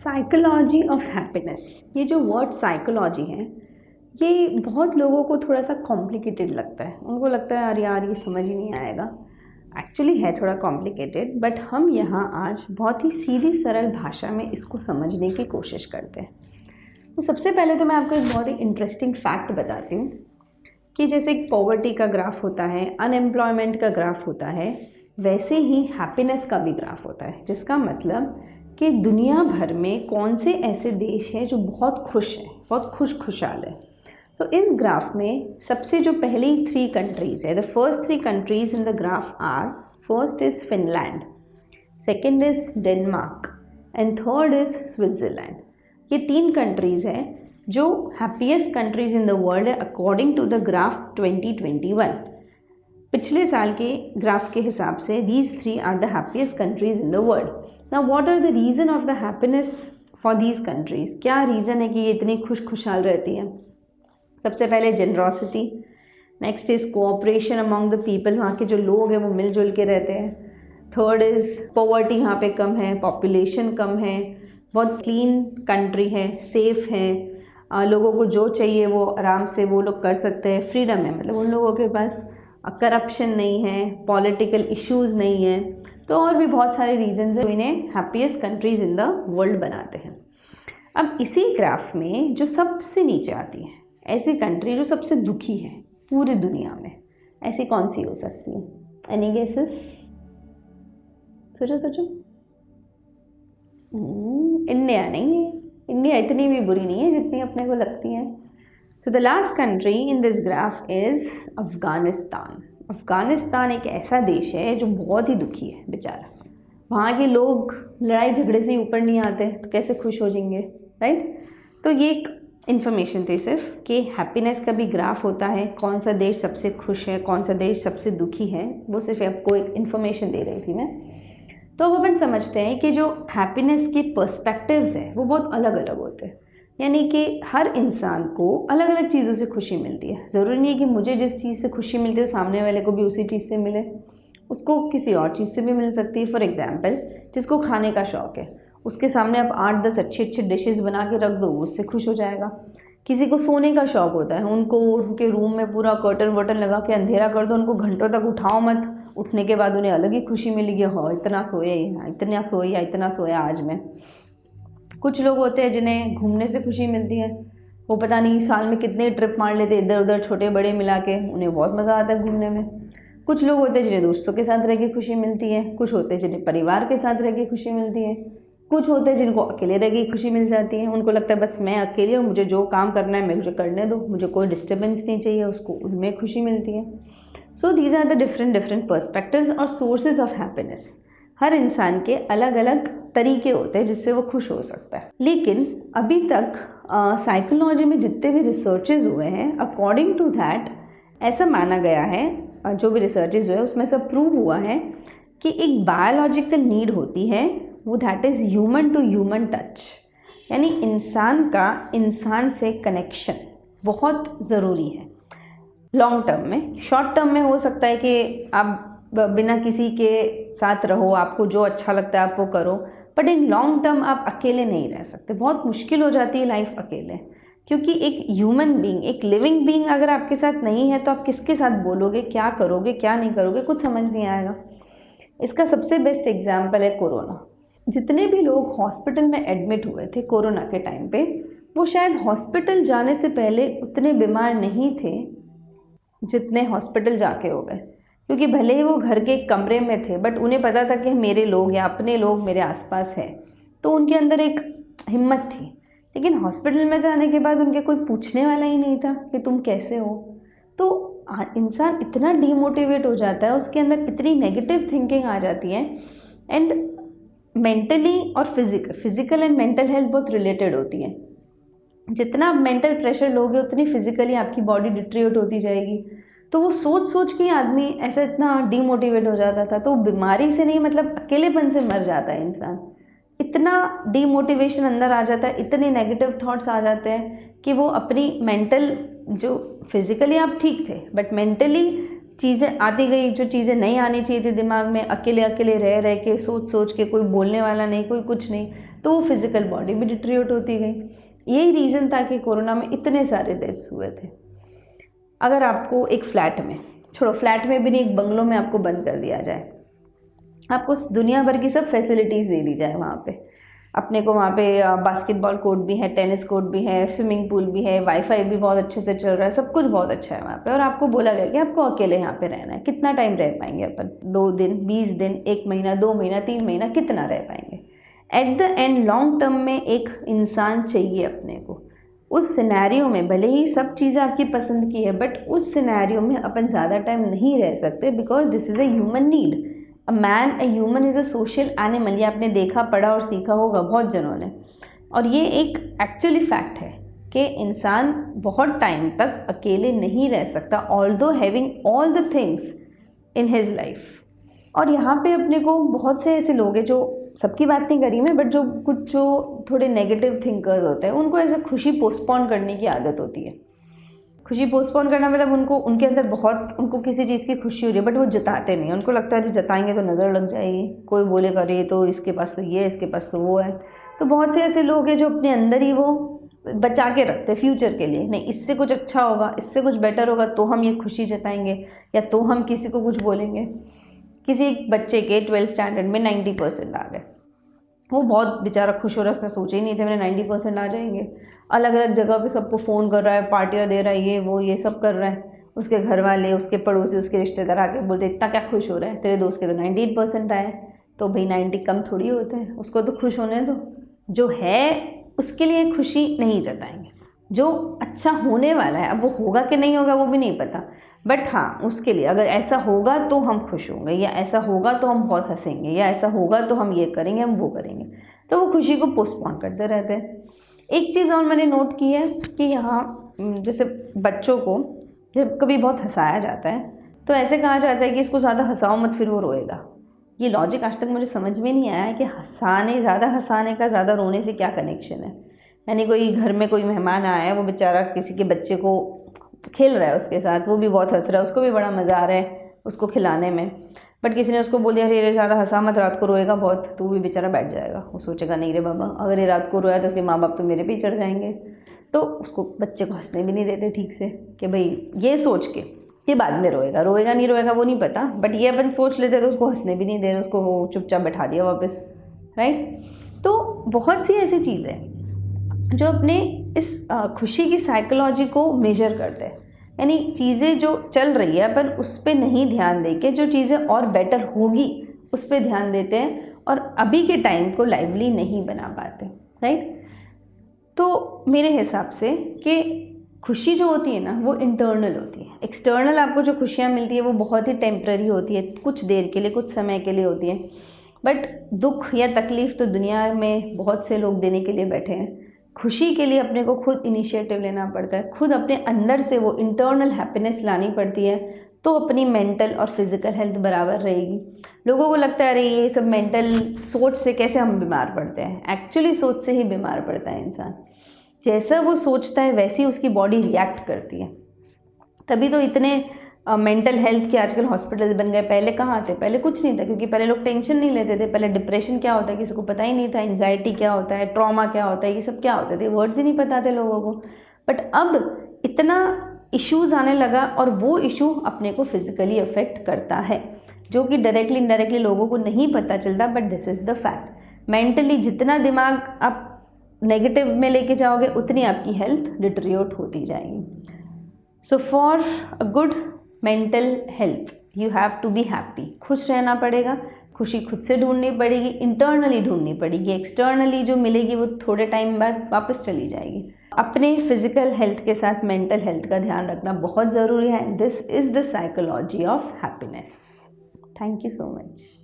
Psychology of happiness, ये जो word psychology है ये बहुत लोगों को थोड़ा सा कॉम्प्लिकेटेड लगता है। उनको लगता है अरे यार ये समझ ही नहीं आएगा। एक्चुअली है थोड़ा कॉम्प्लिकेटेड, बट हम यहाँ आज बहुत ही सीधी सरल भाषा में इसको समझने की कोशिश करते हैं। तो सबसे पहले तो मैं आपको एक बहुत ही इंटरेस्टिंग फैक्ट बताती हूँ कि जैसे एक पॉवर्टी का ग्राफ होता है, अनएम्प्लॉयमेंट का ग्राफ होता है, वैसे ही हैप्पीनेस का भी ग्राफ होता है। जिसका मतलब कि दुनिया भर में कौन से ऐसे देश हैं जो बहुत खुश हैं, बहुत खुशहाल है। तो इस ग्राफ में सबसे जो पहली 3 कंट्रीज़ है, the first 3 countries in the graph are, first is Finland, second is Denmark and third is Switzerland. ये 3 कंट्रीज़ हैं जो happiest countries in the world है अकॉर्डिंग टू द ग्राफ 2021। पिछले साल के ग्राफ के हिसाब से these 3 are the happiest countries in the world. Now what are the reason of the happiness for these countries? क्या रीज़न है कि ये इतनी खुशहाल रहती हैं? सबसे पहले generosity, next is cooperation among the people, वहाँ के जो लोग हैं वो मिलजुल के रहते हैं। थर्ड इज़ पॉवर्टी, यहाँ पे कम है, पॉपुलेशन कम है, बहुत क्लीन कंट्री है, सेफ़ है, लोगों को जो चाहिए वो आराम से वो लोग कर सकते हैं, फ्रीडम है, मतलब उन लोगों के पास करप्शन नहीं है, पॉलिटिकल इश्यूज़ नहीं है। तो और भी बहुत सारे रीजंस हैं जो इन्हें happiest countries in the world बनाते हैं। अब इसी ग्राफ में जो सबसे नीचे आती है, ऐसी कंट्री जो सबसे दुखी है पूरी दुनिया में, ऐसी कौन सी हो सकती है? Any guesses? सोचो। इंडिया नहीं है। इंडिया इतनी भी बुरी नहीं है जितनी अपने को लगती है। So the last country in this graph is Afghanistan. Afghanistan एक ऐसा देश है जो बहुत ही दुखी है बेचारा। वहाँ के लोग लड़ाई झगड़े से ही ऊपर नहीं आते तो कैसे खुश हो जाएंगे, राइट? तो ये एक इन्फॉर्मेशन थी सिर्फ कि हैप्पीनेस का भी ग्राफ होता है, कौन सा देश सबसे खुश है, कौन सा देश सबसे दुखी है, वो सिर्फ आपको एक इन्फॉर्मेशन दे रही थी मैं। तो अब अपन समझते हैं कि जो हैप्पीनेस के पर्सपेक्टिव्स हैं वो बहुत अलग अलग होते हैं। यानी कि हर इंसान को अलग अलग चीज़ों से खुशी मिलती है। ज़रूरी नहीं है कि मुझे जिस चीज़ से खुशी मिलती है सामने वाले को भी उसी चीज़ से मिले, उसको किसी और चीज़ से भी मिल सकती है। फॉर एग्जांपल, जिसको खाने का शौक़ है उसके सामने आप 8-10 अच्छे डिशेज़ बना के रख दो, उससे खुश हो जाएगा। किसी को सोने का शौक़ होता है, उनको उनके रूम में पूरा कर्टन वर्टन लगा के अंधेरा कर दो, उनको घंटों तक उठाओ मत, उठने के बाद उन्हें अलग ही खुशी मिलेगी, हाँ इतना सोया आज मैं। कुछ लोग होते हैं जिन्हें घूमने से खुशी मिलती है, वो पता नहीं साल में कितने ट्रिप मार लेते इधर उधर छोटे बड़े मिला के, उन्हें बहुत मज़ा आता है घूमने में। कुछ लोग होते हैं जिन्हें दोस्तों के साथ रह के खुशी मिलती है, कुछ होते हैं जिन्हें परिवार के साथ रह के खुशी मिलती है, कुछ होते हैं जिनको अकेले रह के खुशी मिल जाती है। उनको लगता है बस मैं अकेले हूँ, मुझे जो काम करना है मुझे करने दो, मुझे कोई डिस्टर्बेंस नहीं चाहिए, उसको उनमें खुशी मिलती है। So these are the different perspectives और सोर्सेज ऑफ हैप्पीनेस। हर इंसान के अलग अलग तरीके होते हैं जिससे वो खुश हो सकता है। लेकिन अभी तक साइकोलॉजी में जितने भी रिसर्चेज हुए हैं, अकॉर्डिंग टू दैट ऐसा माना गया है, जो भी रिसर्चेज हुए उसमें सब प्रूव हुआ है कि एक बायोलॉजिकल नीड होती है, वो that is human to human touch. यानी इंसान का इंसान से कनेक्शन बहुत ज़रूरी है। लॉन्ग टर्म में, शॉर्ट टर्म में हो सकता है कि आप बिना किसी के साथ रहो, आपको जो अच्छा लगता है आप वो करो, बट इन लॉन्ग टर्म आप अकेले नहीं रह सकते। बहुत मुश्किल हो जाती है लाइफ अकेले, क्योंकि एक ह्यूमन बीइंग, एक लिविंग बीइंग अगर आपके साथ नहीं है तो आप किसके साथ बोलोगे, क्या करोगे, क्या नहीं करोगे, कुछ समझ नहीं आएगा। इसका सबसे बेस्ट एग्जाम्पल है कोरोना। जितने भी लोग हॉस्पिटल में एडमिट हुए थे कोरोना के टाइम पे, वो शायद हॉस्पिटल जाने से पहले उतने बीमार नहीं थे जितने हॉस्पिटल जाके हो गए, क्योंकि भले ही वो घर के एक कमरे में थे बट उन्हें पता था कि मेरे लोग या अपने लोग मेरे आसपास हैं, तो उनके अंदर एक हिम्मत थी। लेकिन हॉस्पिटल में जाने के बाद उनके कोई पूछने वाला ही नहीं था कि तुम कैसे हो। तो इंसान इतना डीमोटिवेट हो जाता है, उसके अंदर इतनी नेगेटिव थिंकिंग आ जाती है। एंड मेंटली और फिजिकल एंड मेंटल हेल्थ बहुत रिलेटेड होती है। जितना आप मेंटल प्रेशर लोगे उतनी फिजिकली आपकी बॉडी डिट्रिएट होती जाएगी। तो वो सोच के आदमी ऐसा इतना डीमोटिवेट हो जाता था, तो बीमारी से नहीं, मतलब अकेलेपन से मर जाता है इंसान। इतना डीमोटिवेशन अंदर आ जाता है, इतने नेगेटिव थॉट्स आ जाते हैं कि वो अपनी मेंटल, जो फिजिकली आप ठीक थे बट मेंटली चीज़ें आती गई, जो चीज़ें नहीं आनी चाहिए थी दिमाग में, अकेले अकेले रह रह के सोच सोच के, कोई बोलने वाला नहीं, कोई कुछ नहीं, तो वो फिज़िकल बॉडी भी डिट्रियोट होती गई। यही रीज़न था कि कोरोना में इतने सारे डेथ्स हुए थे। अगर आपको एक फ्लैट में, छोड़ो फ्लैट में भी नहीं, एक बंगलों में आपको बंद कर दिया जाए, आपको दुनिया भर की सब फैसिलिटीज़ दे दी जाए, वहाँ पे अपने को वहाँ पे बास्केटबॉल कोर्ट भी है, टेनिस कोर्ट भी है, स्विमिंग पूल भी है, वाईफाई भी बहुत अच्छे से चल रहा है, सब कुछ बहुत अच्छा है वहाँ पे, और आपको बोला गया कि आपको अकेले यहाँ पे रहना है। कितना टाइम रह पाएंगे अपन? 2 दिन, 20 दिन, 1 महीना, 2 महीना, 3 महीना, कितना रह पाएंगे? At the end long term में एक इंसान चाहिए अपने को। उस सिनेरियो में भले ही सब चीज़ें आपकी पसंद की है, बट उस सिनेरियो में अपन ज़्यादा टाइम नहीं रह सकते, because this is a human need. A man, a human is a social animal. ये आपने देखा, पढ़ा और सीखा होगा बहुत जनों ने, और ये एक एक्चुअली फैक्ट है कि इंसान बहुत टाइम तक अकेले नहीं रह सकता, although having all the things in his life. और यहाँ पे अपने को बहुत से ऐसे लोग हैं, जो सबकी बात नहीं करी मैं, बट जो कुछ जो थोड़े नेगेटिव थिंकर्स होते हैं, उनको ऐसे खुशी पोस्टपोन करने की आदत होती है। खुशी पोस्टपोन करना मतलब उनको, उनके अंदर बहुत, उनको किसी चीज़ की खुशी हो रही है, बट वो जताते नहीं। उनको लगता है जताएंगे तो नज़र लग जाएगी, कोई बोलेगा अरे तो इसके पास तो ये, इसके पास तो वो है। तो बहुत से ऐसे लोग हैं जो अपने अंदर ही वो बचा के रखते हैं फ्यूचर के लिए, नहीं इससे कुछ अच्छा होगा, इससे कुछ बेटर होगा तो हम ये खुशी जताएंगे, या तो हम किसी को कुछ बोलेंगे। किसी एक बच्चे के 12th स्टैंडर्ड में 90% आ गए, वो बहुत बेचारा खुश हो रहा है, उसने सोचा ही नहीं था मेरे 90% आ जाएंगे। अलग अलग जगह पे सबको फ़ोन कर रहा है, पार्टियाँ दे रहा है, ये वो ये सब कर रहा है। उसके घर वाले, उसके पड़ोसी, उसके रिश्तेदार आके बोलते इतना क्या खुश हो रहा है, तेरे दोस्त के तो 98% आए। तो भाई 90 कम थोड़ी होते हैं, उसको तो खुश होने दो। जो है उसके लिए खुशी नहीं जताएंगे, जो अच्छा होने वाला है। अब वो होगा कि नहीं होगा वो भी नहीं पता, बट हाँ उसके लिए अगर ऐसा होगा तो हम खुश होंगे, या ऐसा होगा तो हम बहुत हंसेंगे, या ऐसा होगा तो हम ये करेंगे, हम वो करेंगे। तो वो खुशी को पोस्टपोन करते रहते हैं। एक चीज़ और मैंने नोट की है कि यहाँ जैसे बच्चों को जब कभी बहुत हंसाया जाता है तो ऐसे कहा जाता है कि इसको ज़्यादा हंसाओ मत, फिर वो रोएगा। ये लॉजिक आज तक मुझे समझ में नहीं आया है कि ज़्यादा हंसाने का ज़्यादा रोने से क्या कनेक्शन है। यानी कोई घर में कोई मेहमान आया है, वो बेचारा किसी के बच्चे को खेल रहा है उसके साथ, वो भी बहुत हंस रहा है, उसको भी बड़ा मज़ा आ रहा है उसको खिलाने में, बट किसी ने उसको बोल दिया अरे ज़्यादा हंसा मत, रात को रोएगा बहुत, तो वो भी बेचारा बैठ जाएगा। वो सोचेगा नहीं रे बाबा, अगर ये रात को रोया तो उसके माँ बाप तो मेरे पे ही चढ़ जाएंगे। तो उसको बच्चे को हंसने भी नहीं देते ठीक से, कि भाई ये सोच के कि बाद में रोएगा नहीं रोएगा वो नहीं पता, बट ये अपन सोच लेते तो उसको हंसने भी नहीं दे रहे, उसको वो चुपचाप बैठा दिया वापस, राइट। तो बहुत सी ऐसी चीज़ें जो अपने इस खुशी की साइकोलॉजी को मेजर करते हैं। यानी चीज़ें जो चल रही है अपन उस पर नहीं ध्यान दे के जो चीज़ें और बेटर होगी उस पर ध्यान देते हैं, और अभी के टाइम को लाइवली नहीं बना पाते, राइट। तो मेरे हिसाब से कि खुशी जो होती है ना वो इंटरनल होती है। एक्सटर्नल आपको जो खुशियाँ मिलती है वो बहुत ही टेम्पररी होती है, कुछ देर के लिए, कुछ समय के लिए होती है। बट दुख या तकलीफ़ तो दुनिया में बहुत से लोग देने के लिए बैठे हैं। खुशी के लिए अपने को खुद इनिशिएटिव लेना पड़ता है, खुद अपने अंदर से वो इंटरनल हैप्पीनेस लानी पड़ती है, तो अपनी मेंटल और फिज़िकल हेल्थ बराबर रहेगी। लोगों को लगता है अरे ये सब मेंटल सोच से कैसे हम बीमार पड़ते हैं, एक्चुअली सोच से ही बीमार पड़ता है इंसान। जैसा वो सोचता है वैसी उसकी बॉडी रिएक्ट करती है। तभी तो इतने मेंटल हेल्थ के आजकल हॉस्पिटल बन गए। पहले कहाँ थे? पहले कुछ नहीं था, क्योंकि पहले लोग टेंशन नहीं लेते थे। पहले डिप्रेशन क्या होता है किसी को पता ही नहीं था, एंजाइटी क्या होता है, ट्रॉमा क्या होता है, ये सब क्या होते थे, वर्ड्स ही नहीं पता थे लोगों को। बट अब इतना इश्यूज़ आने लगा, और वो इशू अपने को फिजिकली अफेक्ट करता है, जो कि डायरेक्टली इनडायरेक्टली लोगों को नहीं पता चलता, but this is the fact. Mentally जितना दिमाग आप नेगेटिव में लेके जाओगे उतनी आपकी हेल्थ डिटेरियोरेट होती जाएगी। So for a good mental health you have to be happy. खुश रहना पड़ेगा, खुशी खुद से ढूंढनी पड़ेगी, इंटरनली ढूंढनी पड़ेगी। एक्सटर्नली जो मिलेगी वो थोड़े टाइम बाद वापस चली जाएगी। अपने फिजिकल हेल्थ के साथ मेंटल हेल्थ का ध्यान रखना बहुत ज़रूरी है। This is the psychology of happiness. Thank you so much.